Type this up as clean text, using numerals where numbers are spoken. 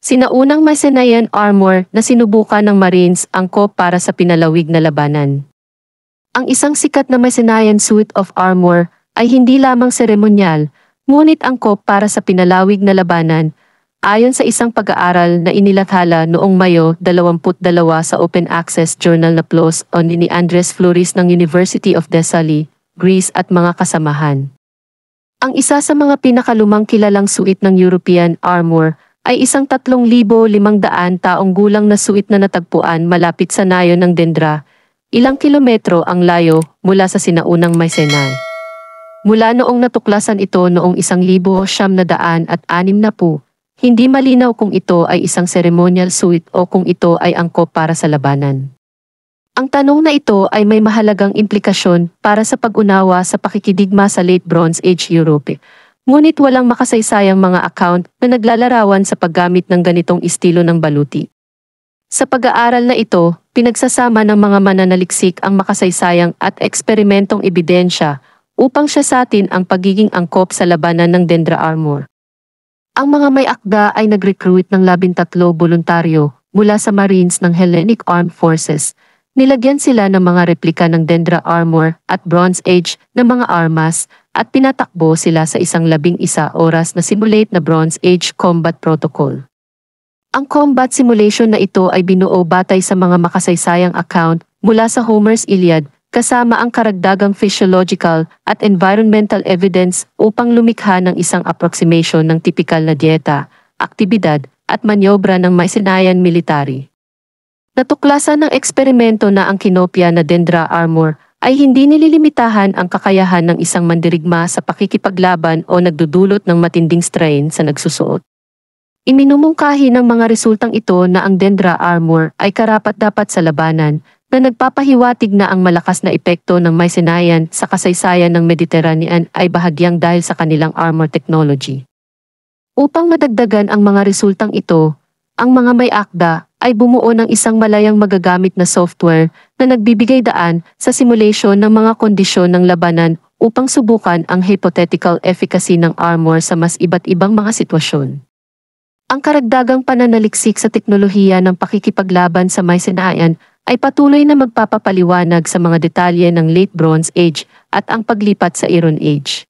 Sinaunang Mycenaean armor na sinubukan ng Marines angkop para sa pinalawig na labanan. Ang isang sikat na Mycenaean suit of armor ay hindi lamang seremonyal, ngunit angkop para sa pinalawig na labanan, ayon sa isang pag-aaral na inilathala noong Mayo 22 sa Open Access Journal na PLOS ni Andres Flores ng University of Thessaly, Greece at mga kasamahan. Ang isa sa mga pinakalumang kilalang suit ng European armor ay isang 3,500 taong gulang na suit na natagpuan malapit sa nayon ng Dendra, ilang kilometro ang layo mula sa sinaunang Mycenae. Mula noong natuklasan ito noong 1960, hindi malinaw kung ito ay isang ceremonial suit o kung ito ay angkop para sa labanan. Ang tanong na ito ay may mahalagang implikasyon para sa pag-unawa sa pakikidigma sa Late Bronze Age Europe. Ngunit walang makasaysayang mga account na naglalarawan sa paggamit ng ganitong estilo ng baluti. Sa pag-aaral na ito, pinagsasama ng mga mananaliksik ang makasaysayang at eksperimentong ebidensya upang siya sa atin ang pagiging angkop sa labanan ng Dendra armor. Ang mga may akda ay nag-recruit ng 13 voluntaryo mula sa Marines ng Hellenic Armed Forces. Nilagyan sila ng mga replika ng Dendra armor at Bronze Age na mga armas at pinatakbo sila sa isang 11 oras na simulate na Bronze Age combat protocol. Ang combat simulation na ito ay binuo batay sa mga makasaysayang account mula sa Homer's Iliad kasama ang karagdagang physiological at environmental evidence upang lumikha ng isang approximation ng tipikal na dieta, aktibidad at manyobra ng Mycenaean military. Natuklasan ng eksperimento na ang kinopya na Dendra armor ay hindi nililimitahan ang kakayahan ng isang mandirigma sa pakikipaglaban o nagdudulot ng matinding strain sa nagsusuot. Iminumungkahi ng mga resultang ito na ang Dendra armor ay karapat-dapat sa labanan na nagpapahiwatig na ang malakas na epekto ng Mycenaean sa kasaysayan ng Mediterranean ay bahagyang dahil sa kanilang armor technology. Upang madagdagan ang mga resultang ito, ang mga may akda ay bumuo ng isang malayang magagamit na software na nagbibigay daan sa simulation ng mga kondisyon ng labanan upang subukan ang hypothetical efficacy ng armor sa mas iba't ibang mga sitwasyon. Ang karagdagang pananaliksik sa teknolohiya ng pakikipaglaban sa Mycenaean ay patuloy na magpapapaliwanag sa mga detalye ng Late Bronze Age at ang paglipat sa Iron Age.